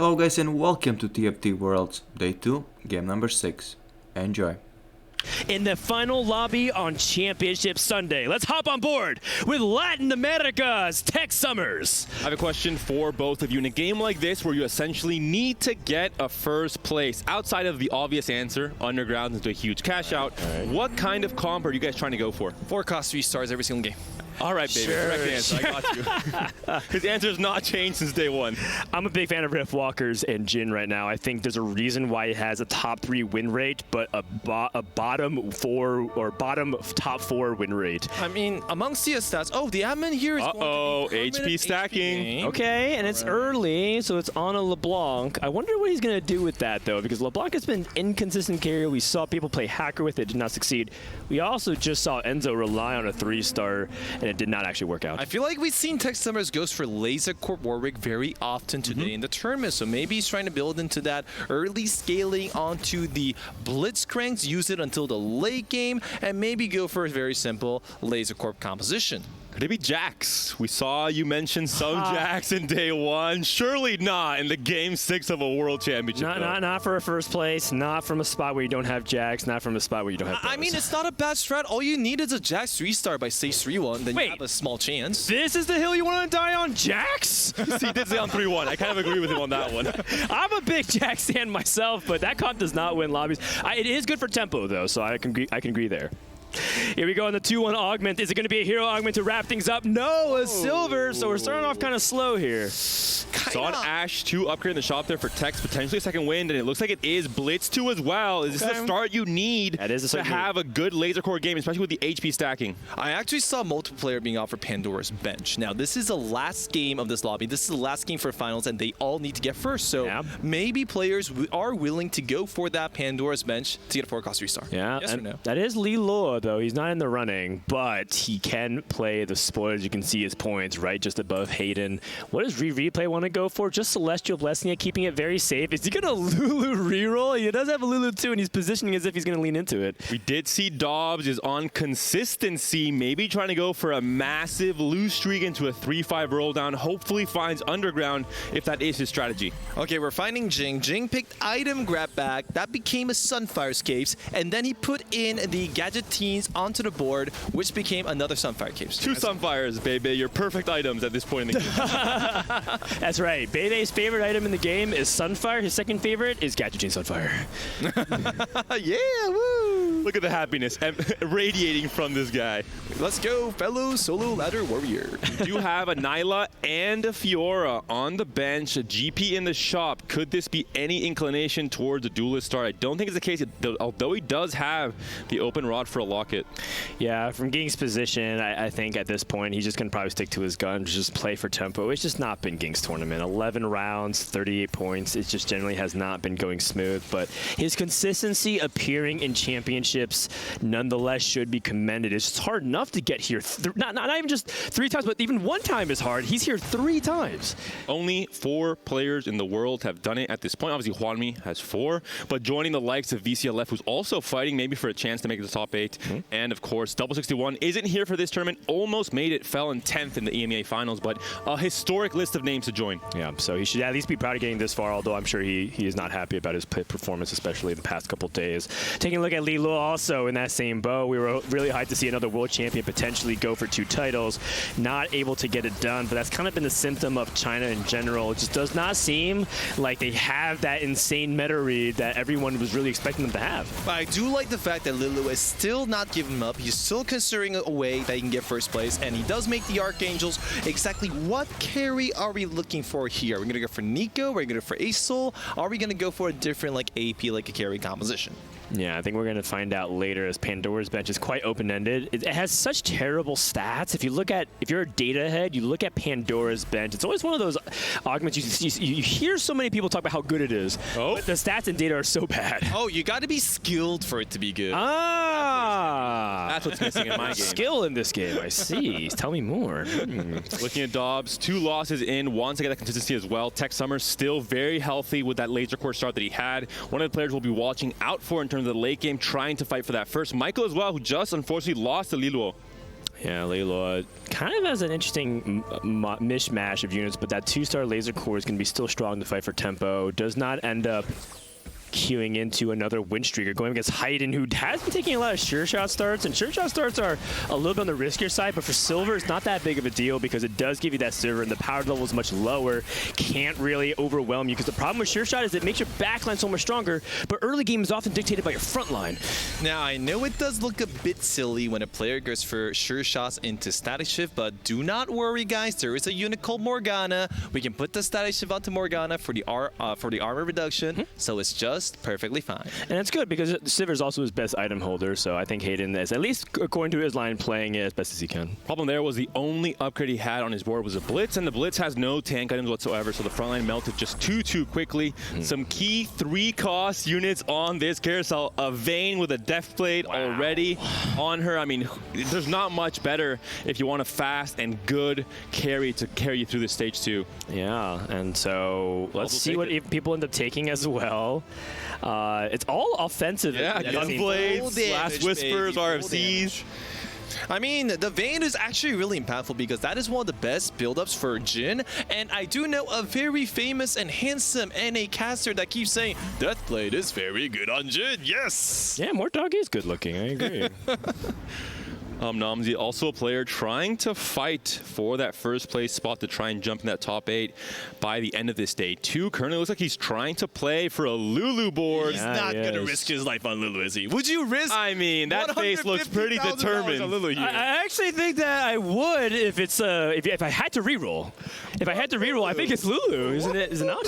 Hello guys and welcome to TFT Worlds, Day 2, Game number 6. Enjoy. In the final lobby on Championship Sunday, let's hop on board with Latin America's Tech Summers. I have a question for both of you. In a game like this where you essentially need to get a first place, outside of the obvious answer, Underground into a huge cash out, what kind of comp are you guys trying to go for? 4 cost 3 stars every single game. All right, baby. Sure, Correct answer. I got you. His answer has not changed since day one. I'm a big fan of Rift Walkers and Jin right now. I think there's a reason why he has a top 3 win rate, but a bottom 4 or bottom top 4 win rate. I mean, among CS stats, the admin here is going to be HP stacking. Okay, and it's early, so it's on a LeBlanc. I wonder what he's going to do with that, though, because LeBlanc has been inconsistent carrier. We saw people play Hacker with it, did not succeed. We also just saw Enzo rely on a 3-star, and it did not actually work out. I feel like we've seen Tech Summers goes for Laser Corp Warwick very often today in the tournament, so maybe he's trying to build into that early scaling onto the Blitzcranks, use it until the late game, and maybe go for a very simple Laser Corp composition. Could it be Jax? We saw you mention some Jax in day one. Surely not in the game 6 of a World Championship. Not for a first place, not from a spot where you don't have Jax, not from a spot where you don't have I mean, it's not a bad strat. All you need is a Jax 3-star by stage 3-1, then you have a small chance. This is the hill you want to die on, Jax? He did say on 3-1. I kind of agree with him on that one. I'm a big Jax fan myself, but that comp does not win lobbies. It is good for tempo, though, so I can agree there. Here we go on the 2-1 augment. Is it going to be a hero augment to wrap things up? No, a silver, so we're starting off kind of slow here. Saw an Ashe 2 upgrade in the shop there for Tex, potentially a second wind, and it looks like it is Blitz 2 as well. Is this the start you need to have a good laser core game, especially with the HP stacking? I actually saw multiplayer being offered Pandora's Bench. Now, this is the last game of this lobby. This is the last game for finals, and they all need to get first. So maybe players are willing to go for that Pandora's Bench to get a 4-cost 3-star. Yeah, yes or no? That is Lilo, though. He's not in the running, but he can play the spoilers. You can see his points right just above Hayden. What does Replay want to go for? Just Celestial Blessing, keeping it very safe. Is he going to Lulu reroll? He does have a Lulu too, and he's positioning as if he's going to lean into it. We did see Dobbs is on consistency, maybe trying to go for a massive lose streak into a 3-5 roll down. Hopefully finds Underground if that is his strategy. Okay, we're finding Jing. Jing picked item grab back. That became a Sunfire Caves, and then he put in the Gadgetines onto the board, which became another Sunfire Caves. 2 Sunfires, baby. Your perfect items at this point in the game. That's right. Bebe's favorite item in the game is Sunfire. His second favorite is Gadgeting Sunfire. Yeah, woo! Look at the happiness radiating from this guy. Let's go, fellow solo ladder warrior. You have a Nyla and a Fiora on the bench, a GP in the shop. Could this be any inclination towards a duelist star? I don't think it's the case, although he does have the open rod for a locket. Yeah, from Gink's position, I think at this point, he's just going to probably stick to his gun, just play for tempo. It's just not been Gink's tournament. 11 rounds, 38 points. It just generally has not been going smooth, but his consistency appearing in championships nonetheless should be commended. It's just hard enough to get here. Not even just 3 times, but even 1 time is hard. He's here 3 times. Only 4 players in the world have done it at this point. Obviously, Juanmi has 4, but joining the likes of VCLF, who's also fighting maybe for a chance to make it to the top 8, and of course, Double 61 isn't here for this tournament. Almost made it, fell in 10th in the EMEA finals, but a historic list of names to join. Yeah, so he should at least be proud of getting this far, although I'm sure he is not happy about his performance, especially the past couple days. Taking a look at Lilo also in that same bow, we were really hyped to see another world champion potentially go for 2 titles. Not able to get it done, but that's kind of been the symptom of China in general. It just does not seem like they have that insane meta read that everyone was really expecting them to have. But I do like the fact that Lilo is still not giving him up. He's still considering a way that he can get first place, and he does make the Archangels. Exactly what carry are we looking for here? Are we going to go for Nico? Are we going to go for Aesol? Are we going to go for a different AP, like a carry composition? Yeah, I think we're going to find out later, as Pandora's Bench is quite open-ended. It has such terrible stats. If you're a data head, you look at Pandora's Bench. It's always one of those augments you hear so many people talk about how good it is, but the stats and data are so bad. Oh, you got to be skilled for it to be good. That's what's missing in my game. Skill in this game, I see. Tell me more. Looking at Dobbs, 2 losses in, wants to get that consistency as well. Tech Summers still very healthy with that laser core start that he had. One of the players we'll be watching out for in terms of the late game, trying to fight for that first. Michael as well, who just unfortunately lost to Liluo. Yeah, Leiloa kind of has an interesting mishmash of units, but that 2-star laser core is going to be still strong to fight for tempo. Does not end up queuing into another win streaker going against Hayden, who has been taking a lot of sure shot starts, and sure shot starts are a little bit on the riskier side, but for silver it's not that big of a deal because it does give you that silver and the power level is much lower. Can't really overwhelm you because the problem with sure shot is it makes your backline so much stronger, but early game is often dictated by your front line. Now, I know it does look a bit silly when a player goes for sure shots into static shift, but do not worry, guys. There is a unit called Morgana. We can put the static shift onto Morgana for the armor reduction, so it's just perfectly fine. And it's good because Sivir is also his best item holder, so I think Hayden is, at least according to his line, playing it as best as he can. Problem there was the only upgrade he had on his board was a Blitz, and the Blitz has no tank items whatsoever, so the front line melted just too quickly. Some key 3-cost units on this carousel. A Vayne with a Death Blade already on her. I mean, there's not much better if you want a fast and good carry to carry you through this stage 2. Yeah, and so let's see what people end up taking as well. It's all offensive. Yeah, Gunblades, Last Whispers, RFCs. I mean, the Vayne is actually really impactful because that is one of the best build-ups for Jhin, and I do know a very famous and handsome NA caster that keeps saying, Deathblade is very good on Jhin, yes! Yeah, Mortdog is good looking, I agree. Namzi, also a player trying to fight for that first place spot to try and jump in that top 8 by the end of this day. 2 currently looks like he's trying to play for a Lulu board. He's not going to risk his life on Lulu, is he? Would you risk? I mean, that face looks pretty determined. On Lulu here? I actually think that I would if it's if I had to reroll. If I had to reroll, I think it's Lulu, isn't it? Is it not?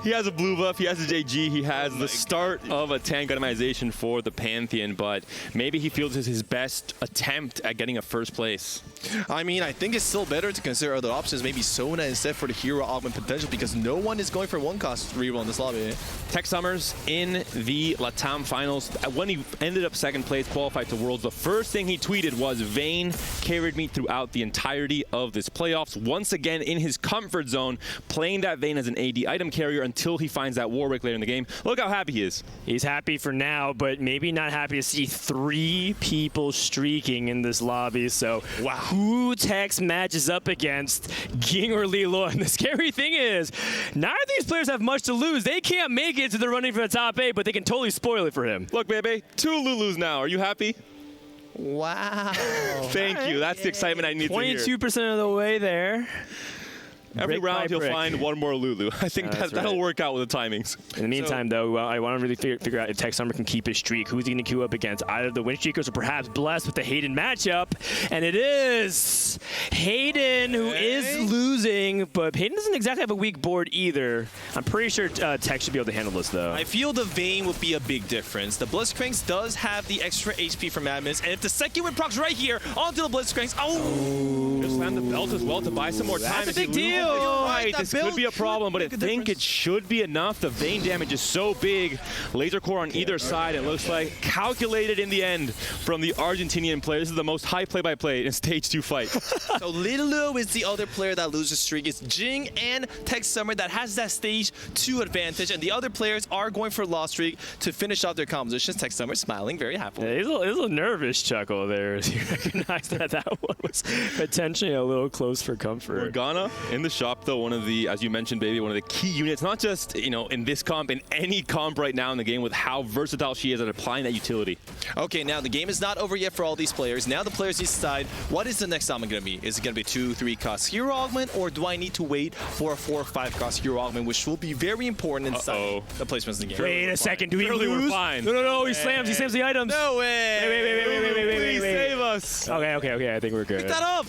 He has a blue buff, he has a JG, he has the start of a tank itemization for the Pantheon, but maybe he feels this is his best attempt at getting a first place. I mean, I think it's still better to consider other options, maybe Sona instead for the hero augment potential, because no one is going for 1-cost reroll in this lobby. Tech Summers in the Latam finals. When he ended up 2nd place, qualified to Worlds, the first thing he tweeted was, Vayne carried me throughout the entirety of this playoffs. Once again in his comfort zone, playing that Vayne as an AD item carrier until he finds that Warwick later in the game. Look how happy he is. He's happy for now, but maybe not happy to see 3 people streaking in this lobby. So wow, who Tex matches up against, Ging or Leiloa? And the scary thing is, neither of these players have much to lose. They can't make it to the running for the top 8, but they can totally spoil it for him. Look, baby, 2 Lulus now. Are you happy? Wow. Thank you. That's the excitement I need to hear. 22% of the way there. Every Brick round, by he'll brick. find 1 more Lulu. I think that'll work out with the timings. In the meantime, though, I want to really figure out if Tech Summer can keep his streak. Who's he going to queue up against? Either the Win Streakers or perhaps blessed with the Hayden matchup. And it is Hayden who is losing, but Hayden doesn't exactly have a weak board either. I'm pretty sure Tech should be able to handle this, though. I feel the Vayne would be a big difference. The Blitzcranks does have the extra HP from Madness, and if the second win procs right here onto the Blitzcranks, Just slam the belt as well to buy some more time. That's a big deal. Right, this could be a problem, but I think it should be enough. The Vayne damage is so big. Laser core on either side, it looks like. Calculated in the end from the Argentinian player. This is the most high play-by-play in a stage 2 fight. So Lulu is the other player that loses streak. It's Jing and Tech Summer that has that stage 2 advantage, and the other players are going for lost streak to finish off their compositions. Tech Summer smiling very happily. Yeah, he's a nervous chuckle there as you recognize that one was potentially a little close for comfort. Morgana in the shop, though, one of the, as you mentioned, baby, one of the key units, not just, you know, in this comp, in any comp right now in the game with how versatile she is at applying that utility. Okay, now the game is not over yet for all these players. Now the players need to decide, what is the next summon going to be? Is it going to be 2-3 cost hero augment, or do I need to wait for a 4-5 cost hero augment, which will be very important inside the placements in the game. Wait a second, do we Surely lose? we're fine. No, he slams the items. No way! Please save us. Okay, I think we're good. Pick that up!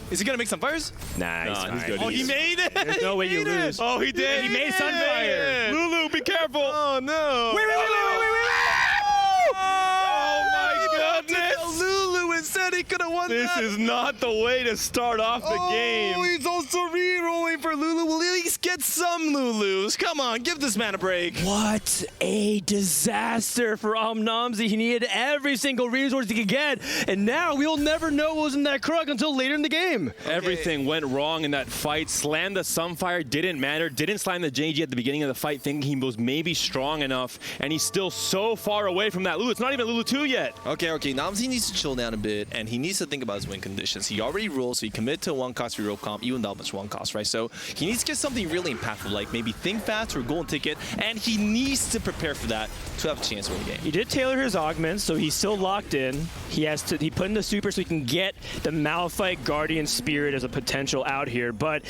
Is he gonna make some fires? Nah, he's Nah, he's fine. good. Oh, he made it! There's no way you lose. Oh, he did. He made Sunfire. Lulu, be careful. Oh no! Wait. Oh my goodness. Lulu instead he could have won This that. is not the way to start off the game. He's also re-rolling for Lulu. Will at least get some Lulus. Come on, give this man a break. What a disaster for Namzi. He needed every single resource he could get, and now we'll never know what was in that crook until later in the game. Everything went wrong in that fight. Slammed the Sunfire, didn't matter. Didn't slam the JG at the beginning of the fight, thinking he was maybe strong enough, and he's still so far away from that Lulu. It's not even Lulu 2 yet. Okay, Namzi needs to chill down a bit, and he he needs to think about his win conditions. He already rolled, so he committed to a one-cost reroll comp, even though it's one cost, right? So he needs to get something really impactful, like maybe think fast or golden ticket, and he needs to prepare for that to have a chance to win the game. He did tailor his augments, so he's still locked in. He put in the super so he can get the Malphite Guardian Spirit as a potential out here, but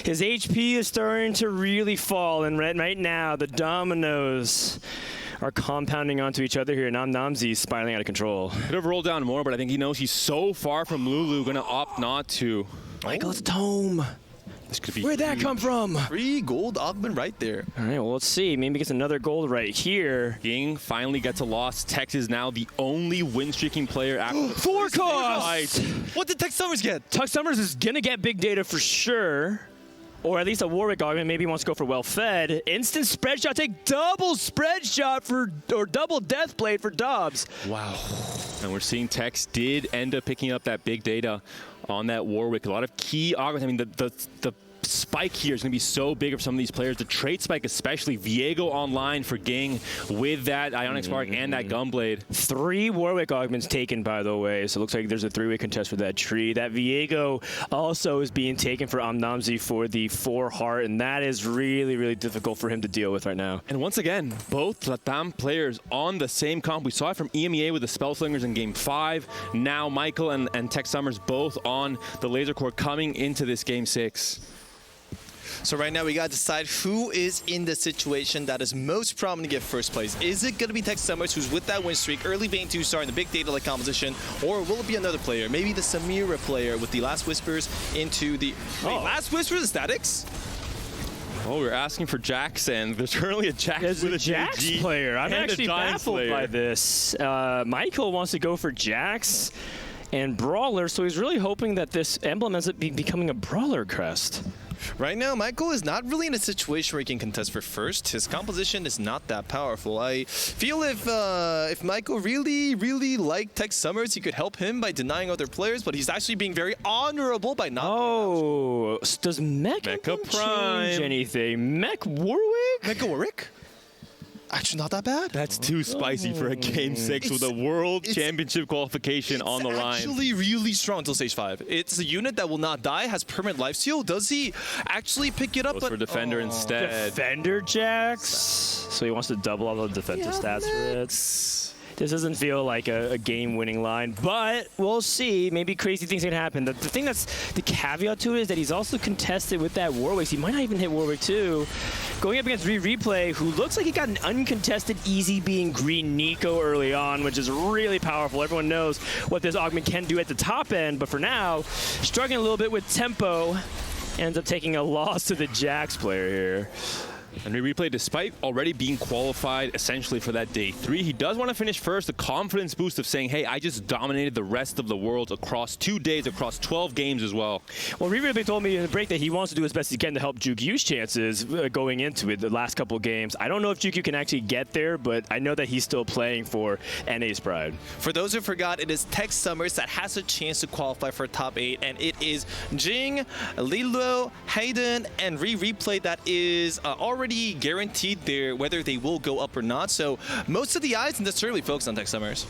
his HP is starting to really fall, and right now the dominoes are compounding onto each other here. Namzi's spiraling out of control. Could have rolled down more, but I think he knows he's so far from Lulu, gonna opt not to. Michael, it's Tome. This could be Where'd that come from? Free gold augment right there. All right, well, let's see. Maybe he gets another gold right here. Ging finally gets a loss. Tex is now the only win-streaking player after the Four first costs! fight. What did Tex Summers get? Tuck Summers is gonna get big data for sure. Or at least a Warwick augment. Maybe he wants to go for well-fed. Instant spread shot. Take double spread shot or double death blade for Dobbs. Wow. And we're seeing Tex did end up picking up that big data on that Warwick. A lot of key augments. I mean, the spike here is going to be so big for some of these players. The trait spike especially. Viego online for Ging with that Ionic Spark and that Gunblade. 3 Warwick augments taken, by the way. So it looks like there's a 3-way contest for that tree. That Viego also is being taken for Namzi for the 4 heart, and that is really, really difficult for him to deal with right now. And once again, both Latam players on the same comp. We saw it from EMEA with the Spellslingers in Game 5. Now Michael and Tex Summers both on the Laser Core coming into this Game 6. So right now we gotta decide who is in the situation that is most prominent to get first place. Is it gonna be Tex Summers, who's with that win streak, early Vayne 2-star in the big data like composition, or will it be another player? Maybe the Samira player with the Last Whispers into the... Wait, Last Whispers, the Statics? Oh, we're asking for Jax, and there's currently a Jax There's with a a Jax GG player. I'm and a actually Giant baffled Slayer. by this. Michael wants to go for Jax and Brawler, so he's really hoping that this emblem ends up becoming a Brawler crest. Right now, Michael is not really in a situation where he can contest for first. His composition is not that powerful. I feel if Michael really liked Tex Summers, he could help him by denying other players, but he's actually being very honorable by not... Oh, does Mecha Prime change anything? Mech Warwick? Mecha Warwick? Actually, not that bad. That's too spicy for a Game 6 with a World Championship qualification on the line. It's actually really strong until stage 5. It's a unit that will not die, has permanent lifesteal. Does he actually pick it up? Goes for Defender instead. Defender Jax. So he wants to double all the defensive stats for it. This doesn't feel like a game-winning line, but we'll see. Maybe crazy things can happen. The thing that's the caveat to it is that he's also contested with that Warwick. So he might not even hit Warwick too. Going up against Replay, who looks like he got an uncontested easy being green Nico early on, which is really powerful. Everyone knows what this augment can do at the top end, but for now, struggling a little bit with tempo, ends up taking a loss to the Jax player here. And Replay, despite already being qualified essentially for that day 3, he does want to finish first. The confidence boost of saying, hey, I just dominated the rest of the world across 2 days, across 12 games as well. Well, Replay told me in the break that he wants to do as best he can to help Jukyu's chances going into it the last couple of games. I don't know if Jukyu can actually get there, but I know that he's still playing for NA's Pride. For those who forgot, it is Tex Summers that has a chance to qualify for top 8, and it is Jing, Lilo, Hayden, and Replay that is already guaranteed there whether they will go up or not. So most of the eyes necessarily focus on Tex Summers.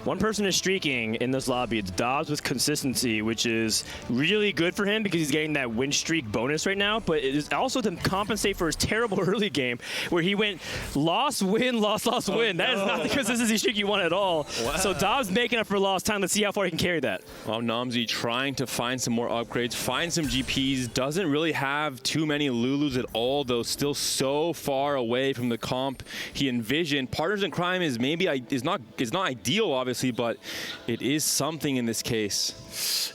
One person is streaking in this lobby. It's Dobbs with consistency, which is really good for him because he's getting that win streak bonus right now, but it is also to compensate for his terrible early game where he went loss, win, loss, loss, win. That is not the consistency streak you want at all. Wow. So Dobbs making up for lost time. Let's see how far he can carry that. Well, Namzi trying to find some more upgrades, find some GPs, doesn't really have too many Lulus at all, though still so far away from the comp he envisioned. Partners in Crime is not ideal, obviously, but it is something in this case.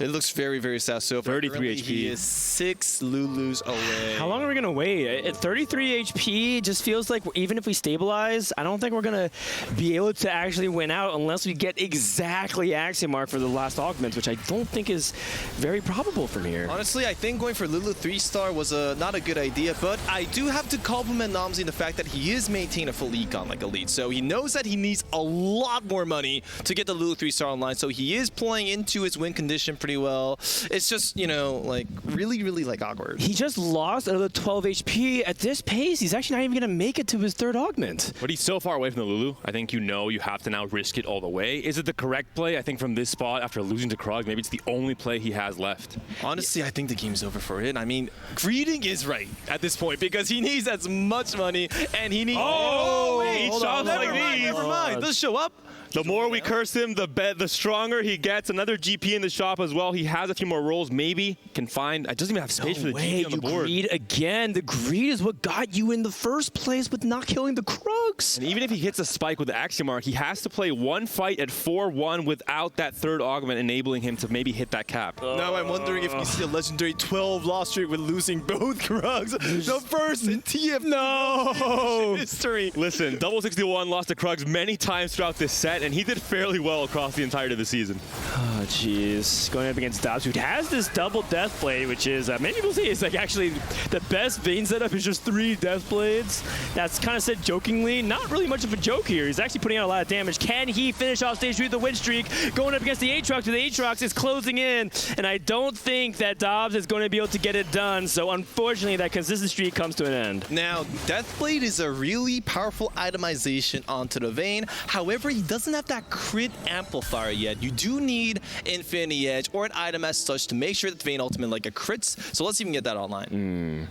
It looks very sad. So 33 HP. He is 6 Lulus away. How long are we going to wait? At 33 HP, it just feels like even if we stabilize, I don't think we're going to be able to actually win out unless we get exactly Axiom Mark for the last augments, which I don't think is very probable from here. Honestly, I think going for Lulu 3-star was not a good idea, but I do have to compliment Namzi the fact that he is maintaining a full econ like Elite. So he knows that he needs a lot more money to to get the Lulu 3-star online. So he is playing into his win condition pretty well. It's just, you know, like really, really like awkward. He just lost another 12 HP. At this pace, he's actually not even going to make it to his third augment. But he's so far away from the Lulu. I think you have to now risk it all the way. Is it the correct play? I think from this spot, after losing to Krog, maybe it's the only play he has left. Honestly, I think the game's over for it. I mean, greeting is right at this point because he needs as much money and he needs... Oh, wait, hold on, never mind, never mind. Does show up. The more we curse him, the stronger he gets. Another GP in the shop as well. He has a few more rolls. Maybe can find. It doesn't even have space for the GP on the board. Greed again. The greed is what got you in the first place with not killing the Krugs. And even if he hits a spike with the Axiom Mark, he has to play one fight at 4-1 without that third augment, enabling him to maybe hit that cap. Now I'm wondering if you see a legendary 12 loss streak with losing both Krugs. The first in TFT history. Listen, double 61 lost to Krugs many times throughout this set, and he did fairly well across the entirety of the season. Oh, jeez. Going up against Dobbs, who has this double death blade, which is, many people say it's like actually the best Vayne setup is just 3 death blades. That's kind of said jokingly. Not really much of a joke here. He's actually putting out a lot of damage. Can he finish off stage 3 with the win streak? Going up against the Aatrox, the Aatrox is closing in, and I don't think that Dobbs is going to be able to get it done. So unfortunately, that consistent streak comes to an end. Now, Deathblade is a really powerful itemization onto the Vayne. However, he doesn't have that crit amplifier yet. You do need Infinity Edge or an item as such to make sure that Vayne ultimate like a crits. So let's even get that online.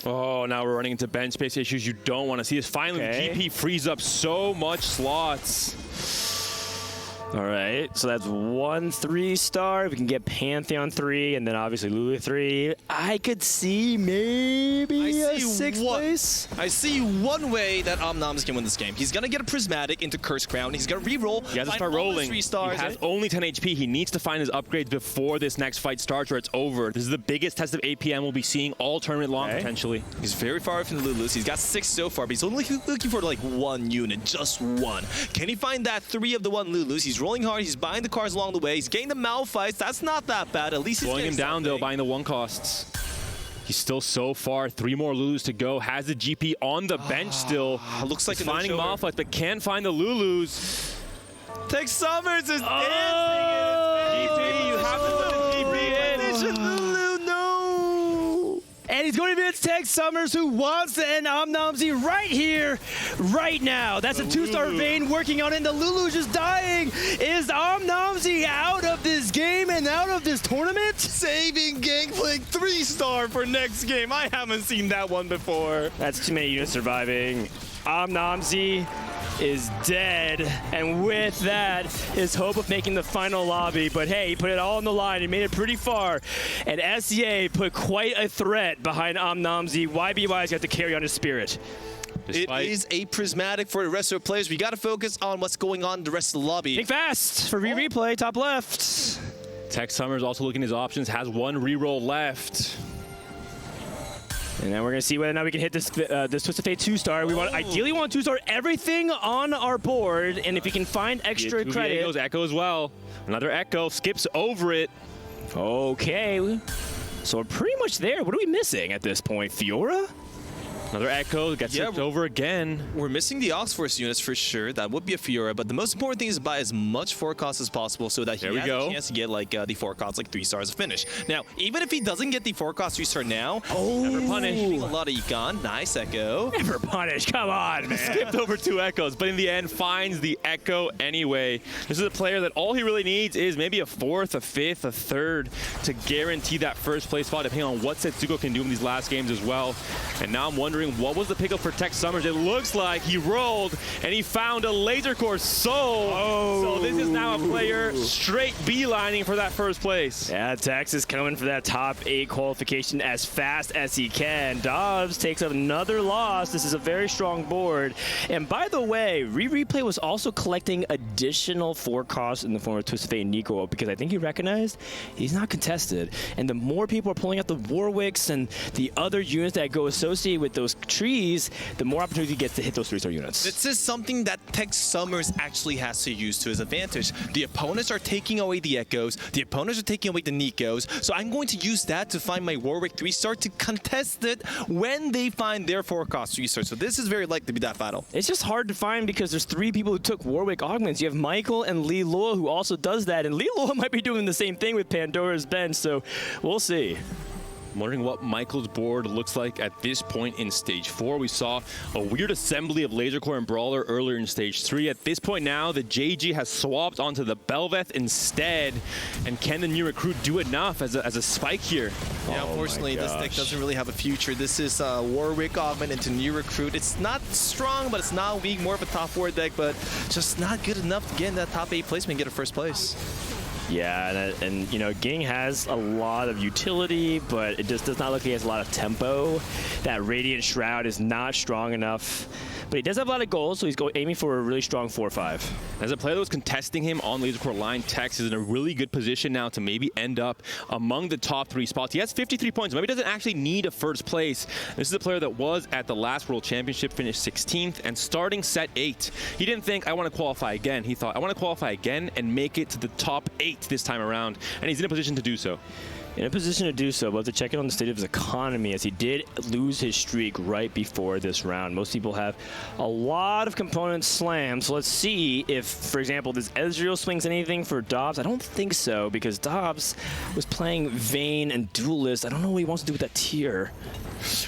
Oh, now we're running into bench space issues you don't want to see. Is finally the GP frees up so much slots. All right, so that's 1 3-star. We can get Pantheon 3, and then obviously Lulu 3. I could see maybe a 6th place. I see one way that Omnams can win this game. He's gonna get a Prismatic into Curse Crown. He's gonna re-roll. He has to start rolling. 3 stars. He has only 10 HP. He needs to find his upgrades before this next fight starts, or it's over. This is the biggest test of APM we'll be seeing all tournament long, potentially. He's very far from the Lulus. He's got 6 so far, but he's only looking for like 1 unit, just 1. Can he find that 3 of the 1 Lulus? He's rolling hard. He's buying the cars along the way. He's getting the Malphites. That's not that bad. At least he's slowing him down, though, buying the 1 costs. He's still so far. 3 more Lulus to go. Has the GP on the bench still. Looks like he's finding Malphites, but can't find the Lulus. Tex Summers is dancing. GP, you have to put the GP in. Lulu, no. And he's going to be against Tex Summers, who wants to end Omnamsi right here, right now. That's a 2-star Vayne working on it. And the Lulu just dying. Is Omnamsi out of this game and out of this tournament? Saving Gangplank 3-star for next game. I haven't seen that one before. That's too many units surviving. Omnamsi is dead, and with that, his hope of making the final lobby. But hey, he put it all on the line. He made it pretty far, and SEA put quite a threat behind Omnamsi. YBY's got to carry on his spirit. It is a Prismatic for the rest of the players. We got to focus on what's going on in the rest of the lobby. Think fast for replay, top left. Tex Summers also looking at his options, has 1 reroll left. And then we're going to see whether or not we can hit this Twisted Fate 2-star. We ideally want 2-star everything on our board, and if you can find extra credit. Goes Echo as well. Another Echo, skips over it. Okay. So we're pretty much there. What are we missing at this point? Fiora? Another Echo, gets skipped over again. We're missing the Oxforce units for sure. That would be a Fiora, but the most important thing is to buy as much forecast as possible so that he has a chance to get like the forecast like 3 stars of finish. Now, even if he doesn't get the forecast 3-star now, never punish. A lot of econ. Nice Echo. Never punish. Come on, man. Skipped over 2 Echoes, but in the end finds the Echo anyway. This is a player that all he really needs is maybe a 4th, a 5th, a 3rd to guarantee that first place spot, depending on what Setsuko can do in these last games as well. And now I'm wondering, what was the pickup for Tex Summers? It looks like he rolled and he found a Laser Core Soul. So this is now a player straight beelining for that first place. Yeah, Tex is coming for that top 8 qualification as fast as he can. Dobbs takes another loss. This is a very strong board. And by the way, Replay was also collecting additional forecasts in the form of Twisted Fate and Nico, because I think he recognized he's not contested. And the more people are pulling out the Warwicks and the other units that go associated with those those trees, the more opportunity he gets to hit those 3-star units. This is something that Tech Summers actually has to use to his advantage. The opponents are taking away the Echoes, the opponents are taking away the Nikos, so I'm going to use that to find my Warwick 3-star to contest it when they find their 4-cost 3-star. So this is very likely to be that battle. It's just hard to find because there's 3 people who took Warwick augments. You have Michael and Lee Lua who also does that, and Lee Lua might be doing the same thing with Pandora's Bench, so we'll see. I'm wondering what Michael's board looks like at this point in Stage 4. We saw a weird assembly of Laser Core and Brawler earlier in Stage 3. At this point now, the JG has swapped onto the Belveth instead. And can the new recruit do enough as a spike here? Yeah, unfortunately, this deck doesn't really have a future. This is Warwick augment into new recruit. It's not strong, but it's not weak. More of a top 4 deck, but just not good enough to get in that top 8 placement and get a first place. Yeah, and you know, Ging has a lot of utility, but it just does not look like he has a lot of tempo. That Radiant Shroud is not strong enough. But he does have a lot of goals, so he's aiming for a really strong 4-5. As a player that was contesting him on Laser Core line, Tex is in a really good position now to maybe end up among the top 3 spots. He has 53 points. Maybe he doesn't actually need a first place. This is a player that was at the last World Championship, finished 16th, and starting set 8. He didn't think, I want to qualify again. He thought, I want to qualify again and make it to the top 8 this time around. And he's in a position to do so. In a position to do so, but to check in on the state of his economy, as he did lose his streak right before this round. Most people have a lot of components slammed, so let's see if, for example, does Ezreal swings anything for Dobbs? I don't think so, because Dobbs was playing Vayne and Duelist. I don't know what he wants to do with that tier.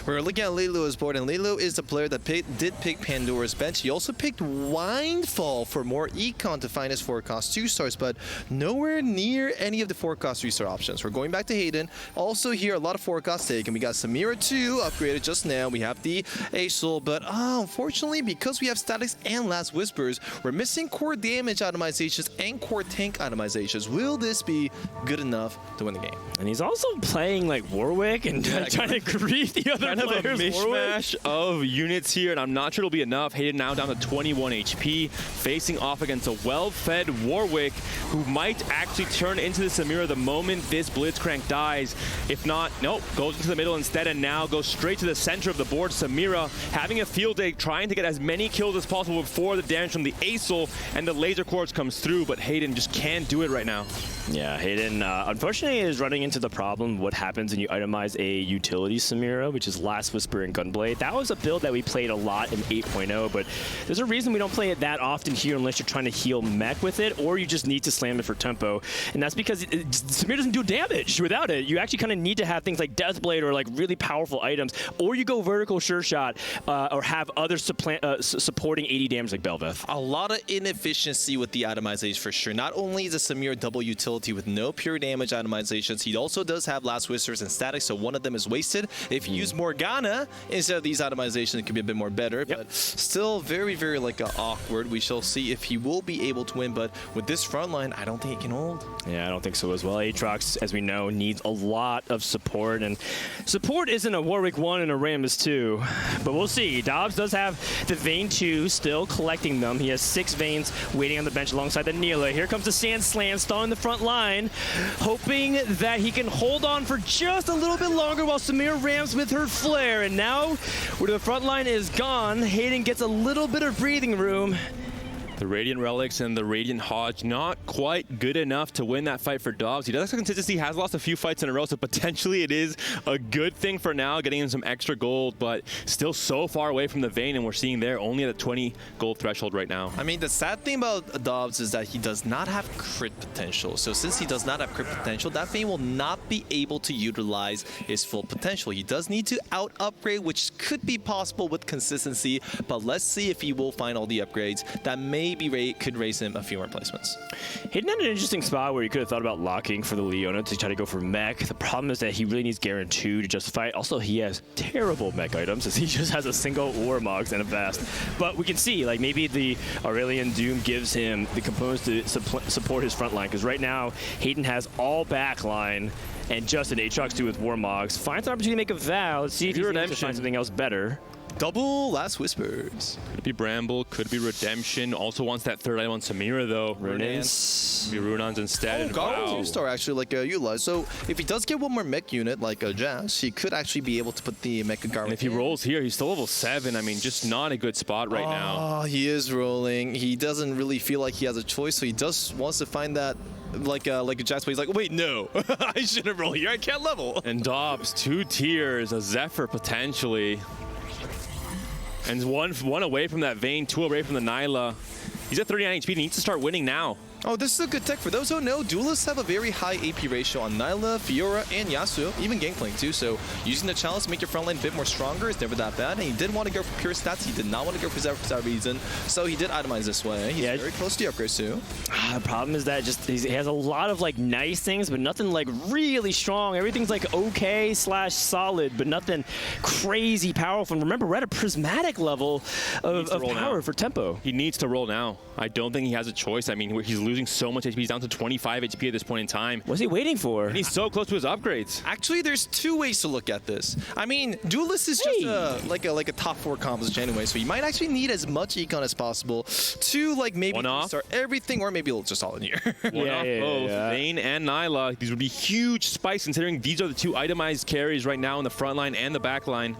We're looking at Lilu's board, and Lilu is the player that did pick Pandora's Bench. He also picked Windfall for more econ to find his 4-cost 2-stars, but nowhere near any of the 4-cost 3-star options. We're going back to Hayden. Also here, a lot of 4-costs taken. We got Samira 2 upgraded just now. We have the Aesol, but unfortunately, because we have Statics and Last Whispers, we're missing core damage itemizations and core tank itemizations. Will this be good enough to win the game? And he's also playing like Warwick and trying to grief the other Kind of a players. mishmash of units here, and I'm not sure it'll be enough. Hayden now down to 21 HP, facing off against a well-fed Warwick, who might actually turn into the Samira the moment this Blitzcrank dies. If not, nope, goes into the middle instead, and now goes straight to the center of the board. Samira having a field day, trying to get as many kills as possible before the damage from the Aesol and the Laser Quartz comes through, but Hayden just can't do it right now. Yeah, Hayden, unfortunately, is running into the problem what happens when you itemize a utility Samira, which is Last Whisper and Gunblade. That was a build that we played a lot in 8.0, but there's a reason we don't play it that often here unless you're trying to heal mech with it, or you just need to slam it for tempo. And that's because Samira doesn't do damage without it. You actually kind of need to have things like Deathblade or like really powerful items, or you go vertical sure shot, or have other supporting 80 damage like Belveth. A lot of inefficiency with the itemization for sure. Not only is a Samir double utility with no pure damage itemizations, he also does have Last Whispers and Statics, so one of them is wasted. If you use Morgana instead of these itemizations, it could be a bit more better, but still very, very like awkward. We shall see if he will be able to win, but with this front line, I don't think he can hold. Yeah, I don't think so as well. Aatrox, as we know, needs a lot of support, and support isn't a Warwick 1 and a Rammus 2, but we'll see. Dobbs does have the Vayne 2 still collecting them. He has 6 Vaynes waiting on the bench alongside the Neela. Here comes the Sand Slam, stalling the front line, hoping that he can hold on for just a little bit longer while Samir rams with her flare. And now, where the front line is gone, Hayden gets a little bit of breathing room. The Radiant Relics and the Radiant Hodge not quite good enough to win that fight for Dobbs. He does have consistency, has lost a few fights in a row, so potentially it is a good thing for now, getting him some extra gold, but still so far away from the Vayne, and we're seeing there only at a 20 gold threshold right now. I mean, the sad thing about Dobbs is that he does not have crit potential. So since he does not have crit potential, that Vayne will not be able to utilize his full potential. He does need to out-upgrade, which could be possible with consistency, but let's see if he will find all the upgrades that maybe could raise him a few more placements. Hayden had an interesting spot where he could have thought about locking for the Leona to try to go for mech. The problem is that he really needs Garen 2 to justify it. Also, he has terrible mech items, as he just has a single Warmogs and a Vast. But we can see, like, maybe the Aurelian Doom gives him the components to support his front line, because right now, Hayden has all back line and just an Aatrox 2 with Warmogs. Finds an opportunity to make a vow. Let's see if he can find something else better. Double Last Whispers. Could be Bramble, could be Redemption. Also wants that third item on Samira, though. Runins. Be Runans instead. and Garland wow. 2-star actually like utilized. So if he does get one more mech unit like Jax, he could actually be able to put the Mecha Garland. And if he rolls here, he's still level 7. I mean, just not a good spot right now. Oh, he is rolling. He doesn't really feel like he has a choice, so he just wants to find that like a Jax, but he's like, wait, no, I shouldn't roll here. I can't level. And Dobbs, 2 tiers, a Zephyr potentially. And one away from that Vayne, 2 away from the Nyla. He's at 39 HP. He needs to start winning now. Oh, this is a good tech. For those who don't know, duelists have a very high AP ratio on Nyla, Fiora, and Yasuo, even Gangplank too. So using the chalice to make your front line a bit more stronger is never that bad. And he did want to go for pure stats. He did not want to go for Zephyr for that reason. So he did itemize this way. He's very close to the upgrades too. The problem is that just he has a lot of like nice things, but nothing like really strong. Everything's like okay / solid, but nothing crazy powerful. And remember, we're at a prismatic level of power for tempo. He needs to roll now. I don't think he has a choice. I mean, he's losing so much HP. He's down to 25 HP at this point in time. What's he waiting for? And he's so close to his upgrades. Actually, there's 2 ways to look at this. I mean, duelist is just like a top 4 composition anyway, so you might actually need as much econ as possible to like maybe start everything, or maybe just all in here. One off both Vayne and Nyla. These would be huge spikes considering these are the 2 itemized carries right now in the front line and the back line.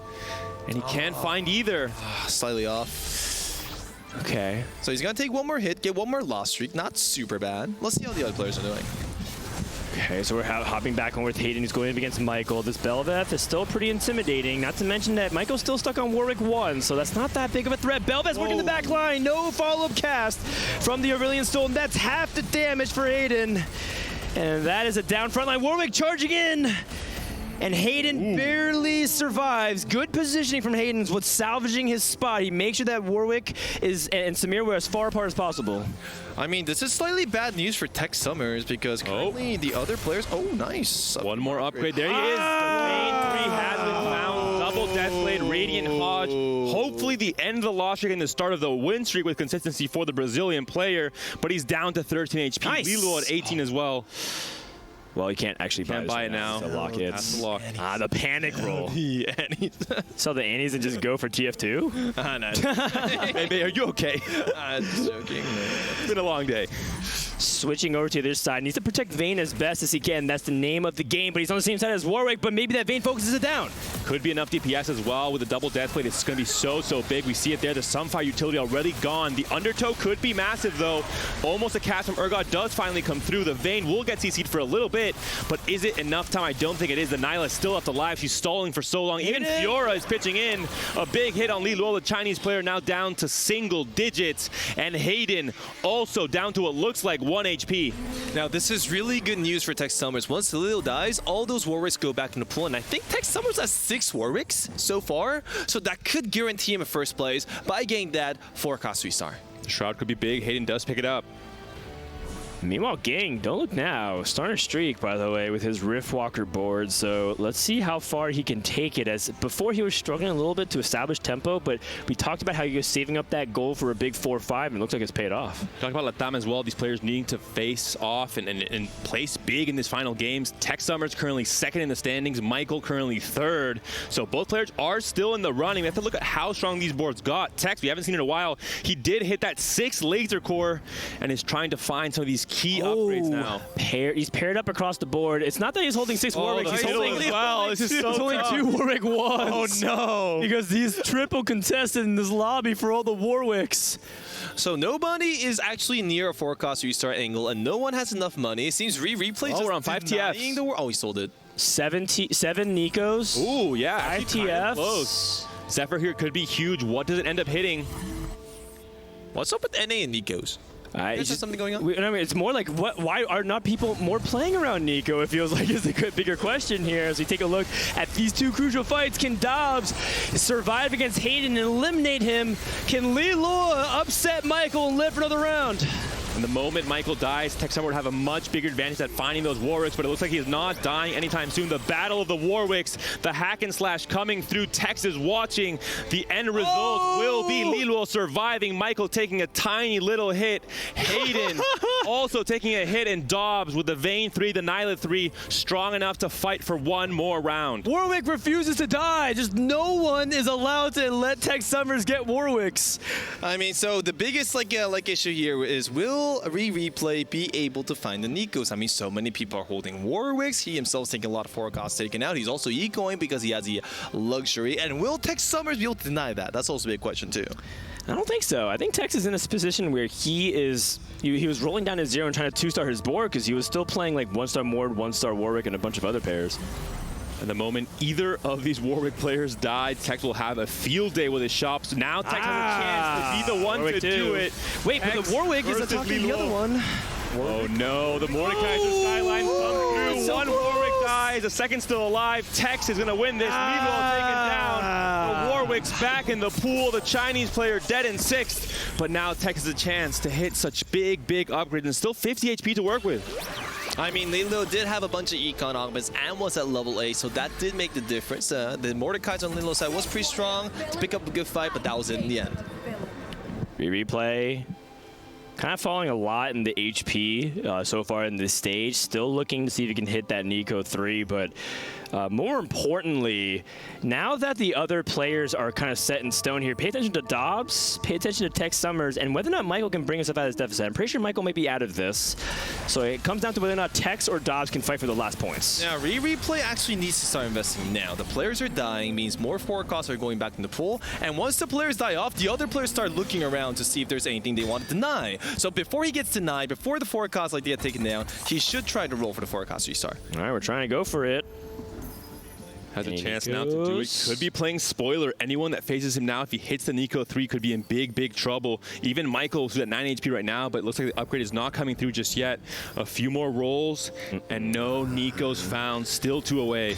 And he can't find either. Slightly off. Okay. So he's gonna take one more hit, get one more loss streak. Not super bad. Let's see how the other players are doing. Okay, so we're hopping back on with Hayden, who's going up against Michael. This Belveth is still pretty intimidating, not to mention that Michael's still stuck on Warwick 1, so that's not that big of a threat. Belveth's working the back line, no follow-up cast from the Aurelion Stone. That's half the damage for Hayden. And that is a down front line. Warwick charging in. And Hayden barely survives. Good positioning from Hayden is what's salvaging his spot. He makes sure that Warwick and Samir were as far apart as possible. I mean, this is slightly bad news for Tech Summers because currently the other players... Oh, nice. One more upgrade. There he is. Vayne 3 has been found. Double Deathblade, Radiant Hodge. Hopefully the end of the loss streak and the start of the win streak with consistency for the Brazilian player. But he's down to 13 HP. Nice. Lilo at 18 as well. Well, you can't actually buy it now. The lock it. That's the lock. The panic roll. The Annies. So the Annies and just go for TF2? No. Baby, are you okay? I'm just joking. It's been a long day. Switching over to the other side. Needs to protect Vayne as best as he can. That's the name of the game, but he's on the same side as Warwick, but maybe that Vayne focuses it down. Could be enough DPS as well with the double Deathblade. It's going to be so big. We see it there. The Sunfire utility already gone. The Undertow could be massive, though. Almost a cast from Urgot does finally come through. The Vayne will get CC'd for a little bit, but is it enough time? I don't think it is. The Nyla is still left alive. She's stalling for so long. Even Fiora is pitching in. A big hit on Li Luo, the Chinese player, now down to single digits. And Hayden also down to what looks like 1 HP. Now, this is really good news for Tech Summers. Once Lilo dies, all those Warwicks go back into pool, and I think Tech Summers has 6 Warwicks so far, so that could guarantee him a first place by getting that 4-cost 3-star. Shroud could be big. Hayden does pick it up. Meanwhile, Gang, don't look now. Starting a streak, by the way, with his Riftwalker board. So let's see how far he can take it. As before, he was struggling a little bit to establish tempo, but we talked about how he was saving up that goal for a big 4-5, and it looks like it's paid off. Talk about Latam as well. These players needing to face off and place big in these final games. Tech Summers currently 2nd in the standings. Michael currently 3rd. So both players are still in the running. We have to look at how strong these boards got. Tex, we haven't seen it in a while. He did hit that 6 laser core and is trying to find some of these key upgrades now. He's paired up across the board. It's not that he's holding 6 Warwicks. He's holding This is so only 2 Warwick 1s. Oh no! Because he's triple contested in this lobby for all the Warwicks. So nobody is actually near a 4-cost restart angle, and no one has enough money. It seems replays just we're on 5 TFs. Oh, he sold it. 7 Nikos. Ooh, yeah. 5 TFs. Close. Zephyr here could be huge. What does it end up hitting? What's up with NA and Nikos? Is there something going on? I mean, it's more like, why are not people more playing around Nico? It feels like is the bigger question here as we take a look at these 2 crucial fights. Can Dobbs survive against Hayden and eliminate him? Can Li Luo upset Michael and live for another round? And the moment Michael dies, Tech Summer would have a much bigger advantage at finding those Warwicks, but it looks like he is not dying anytime soon. The battle of the Warwicks, the hack and slash coming through. Tex is watching. The end result will be Liluo surviving, Michael taking a tiny little hit. Hayden also taking a hit, and Dobbs with the Vayne 3, the Nyla 3, strong enough to fight for one more round. Warwick refuses to die. Just no one is allowed to let Tech Summers get Warwicks. I mean, so the biggest issue here is, will Replay be able to find the Nikos? I mean, so many people are holding Warwicks. He himself's taking a lot of forecasts taken out. He's also ecoing because he has the luxury. And will Tech Summers be able to deny that? That's also a big question too. I don't think so. I think Tex is in this position where he was rolling down his 0 and trying to 2-star his board because he was still playing like 1-star Mord, 1-star Warwick, and a bunch of other pairs. And the moment either of these Warwick players died, Tex will have a field day with his shops. Now Tex has a chance to be the one Warwick to do it. Wait, but the Warwick is attacking the other one. Oh no, the Mordekaiser skyline comes through. One Warwick dies, a second still alive. Tex is gonna win this. Liluo taken down. The Warwick's back in the pool. The Chinese player dead in 6th. But now Tex has a chance to hit such big upgrades and still 50 HP to work with. I mean, Liluo did have a bunch of econ augments and was at level 8, so that did make the difference. The Mordekaiser on Liluo's side was pretty strong to pick up a good fight, but that was it in the end. Replay. Kind of falling a lot in the HP so far in this stage. Still looking to see if he can hit that Nico 3, but more importantly, now that the other players are kind of set in stone here, pay attention to Dobbs, pay attention to Tech Summers, and whether or not Michael can bring us up out of this deficit. I'm pretty sure Michael might be out of this. So it comes down to whether or not Tex or Dobbs can fight for the last points. Now, Replay actually needs to start investing now. The players are dying, means more forecasts are going back in the pool, and once the players die off, the other players start looking around to see if there's anything they want to deny. So before he gets denied, before the forecast like they get taken down, he should try to roll for the forecast restart. All right, we're trying to go for it. Has a chance now to do it. Could be playing spoiler. Anyone that faces him now, if he hits the Nico 3, could be in big trouble. Even Michael, who's at 9 HP right now, but it looks like the upgrade is not coming through just yet. A few more rolls, and no Nikos found. Still 2 away.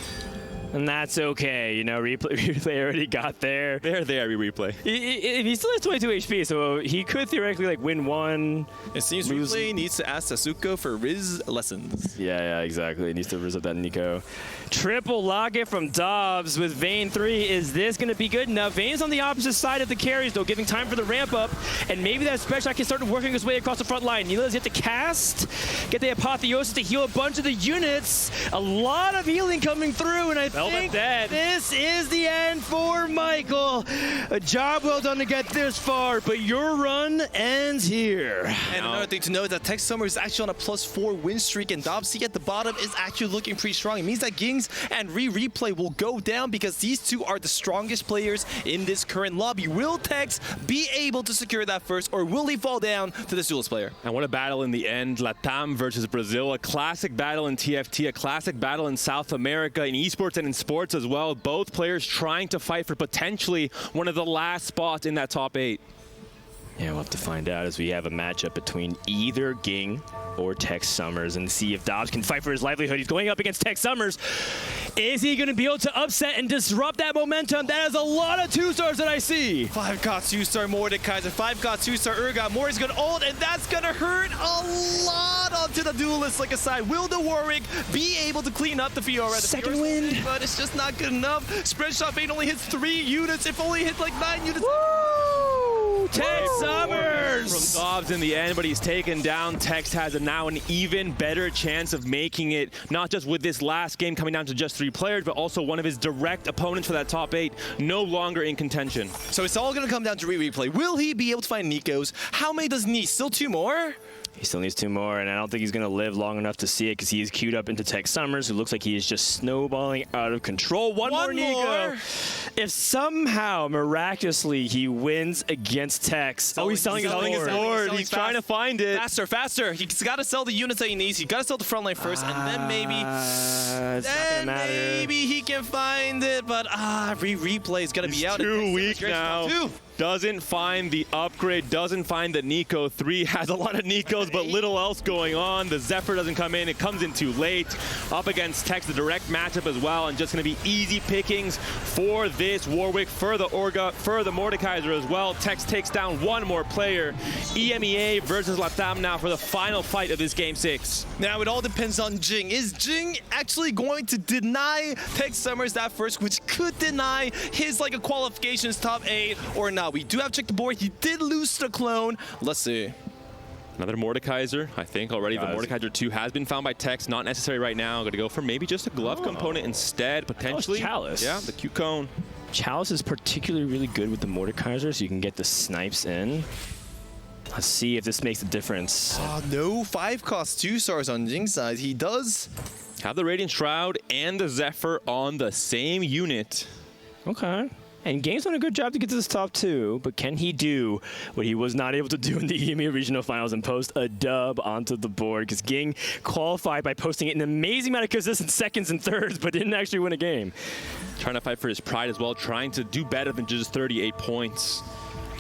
And that's okay, you know, Replay already got there. They're there, Replay. He still has 22 HP, so he could theoretically like win one. It seems Replay needs to ask Sasuko for Riz lessons. Yeah, exactly. He needs to Riz up that Nico. Triple locket from Dobbs with Vayne 3. Is this going to be good enough? Vayne's on the opposite side of the carries, though, giving time for the ramp up. And maybe that special can start working his way across the front line. Nila's yet to cast, get the Apotheosis to heal a bunch of the units. A lot of healing coming through, and I think this is the end for Michael. A job well done to get this far, but your run ends here. And another thing to know is that Tech Summer is actually on a +4 win streak, and Dobbs at the bottom is actually looking pretty strong. It means that Gings and Replay will go down because these two are the strongest players in this current lobby. Will Tex be able to secure that first, or will he fall down to the Zulus player? And what a battle in the end. Latam versus Brazil. A classic battle in TFT, a classic battle in South America, in esports and in sports as well. Both players trying to fight for potentially one of the last spots in that top 8. Yeah, we'll have to find out as we have a matchup between either Ging or Tech Summers and see if Dobbs can fight for his livelihood. He's going up against Tech Summers. Is he going to be able to upset and disrupt that momentum? That is a lot of 2-stars that I see. 5 got 2-star Mordekaiser, 5 got 2-star Urgot. Mori's going to ult, and that's going to hurt a lot onto the duelist like aside. Will the Warwick be able to clean up the Fiora? Second wind. But it's just not good enough. Spread shot Vayne only hits 3 units. If only hit like 9 units. Woo! Tech Summers! From Dobbs in the end, but he's taken down. Tex has now an even better chance of making it, not just with this last game coming down to just 3 players, but also one of his direct opponents for that top 8 no longer in contention. So it's all going to come down to Replay. Will he be able to find Nikos? How many does he need? Still 2 more? He still needs 2 more, and I don't think he's going to live long enough to see it because he is queued up into Tech Summers, who looks like he is just snowballing out of control. One more Nico. If somehow, miraculously, he wins against Tex. He's selling his board. He's trying to find it. Faster. He's got to sell the units that he needs. He's got to sell the front line first, and then maybe he can find it. But Replay is going to be out. Too weak now. doesn't find the upgrade, doesn't find the Nico. 3 has a lot of Nicos, but little else going on. The Zephyr doesn't come in. It comes in too late. Up against Tex, the direct matchup as well, and just going to be easy pickings for this Warwick, for the Orga, for the Mordekaiser as well. Tex takes down one more player. EMEA versus Latam now for the final fight of this Game 6. Now it all depends on Jing. Is Jing actually going to deny Tex Summers that first, which could deny his like a qualifications top 8 or not? We do have to check the board. He did lose the clone. Let's see. Another Mordekaiser, I think already. The Mordekaiser 2 has been found by Tex, not necessary right now. I'm going to go for maybe just a glove component instead, potentially. Chalice. Yeah, the cute cone. Chalice is particularly really good with the Mordekaiser, so you can get the snipes in. Let's see if this makes a difference. No 5 cost 2 stars on Jing's side. He does Have the Radiant Shroud and the Zephyr on the same unit. Okay. And Game's done a good job to get to this top 2, but can he do what he was not able to do in the EMEA Regional Finals and post a dub onto the board? Because Ging qualified by posting it an amazing amount of consistent seconds and thirds, but didn't actually win a game. Trying to fight for his pride as well, trying to do better than just 38 points.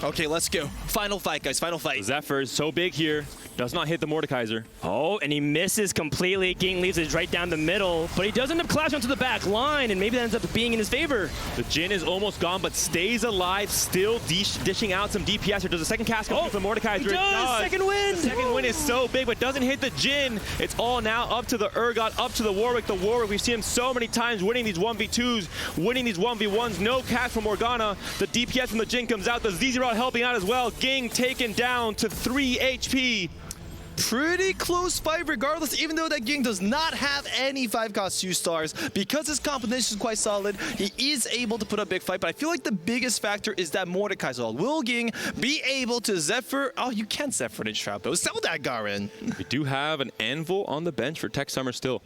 Okay, let's go. Final fight, guys. Final fight. Zephyr is so big here. Does not hit the Mordekaiser. Oh, and he misses completely. Ging leaves it right down the middle, but he does end up clashing onto the back line, and maybe that ends up being in his favor. The Jin is almost gone, but stays alive, still dishing out some DPS here. Does a second cast go for the Mordekaiser? He does! Second win! The second win is so big, but doesn't hit the Jin. It's all now up to the Urgot, up to the Warwick. The Warwick, we've seen him so many times winning these 1v2s, winning these 1v1s. No cast from Morgana. The DPS from the Jin comes out. The ZZ Rod helping out as well. Ging taken down to 3 HP. Pretty close fight regardless, even though that Ging does not have any 5 cost 2 stars. Because his combination is quite solid, he is able to put up a big fight, but I feel like the biggest factor is that Mordekaiser. Will Ging be able to Zephyr? Oh, you can't Zephyr the trap though. Sell that, Garen. We do have an Anvil on the bench for Tex Summer still.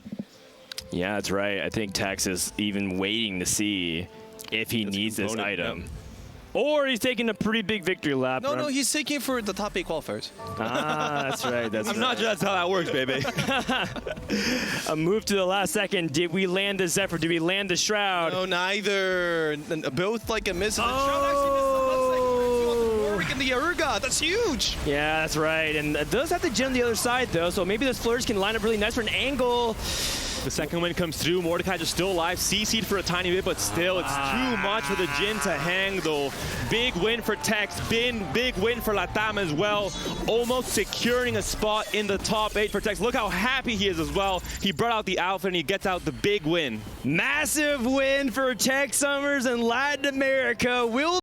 Yeah, that's right. I think Tex is even waiting to see if he needs this item. Yep. Or he's taking a pretty big victory lap. No, he's taking for the top 8 qualifiers. Ah, that's right. I'm not sure that's how that works, baby. A move to the last second. Did we land the Zephyr? Did we land the Shroud? No, neither. Both like a miss. And the Shroud actually missed the last second. The Warwick and the Urgot. That's huge. Yeah, that's right. And it does have the Jin on the other side, though, so maybe this Flourish can line up really nice for an angle. The second win comes through. Mordekaiser still alive. CC'd for a tiny bit, but still, it's too much for the Jin to hang, though. Big win for Tex. Big win for Latam as well. Almost securing a spot in the top 8 for Tex. Look how happy he is as well. He brought out the outfit, and he gets out the big win. Massive win for Tex Summers in Latin America. Will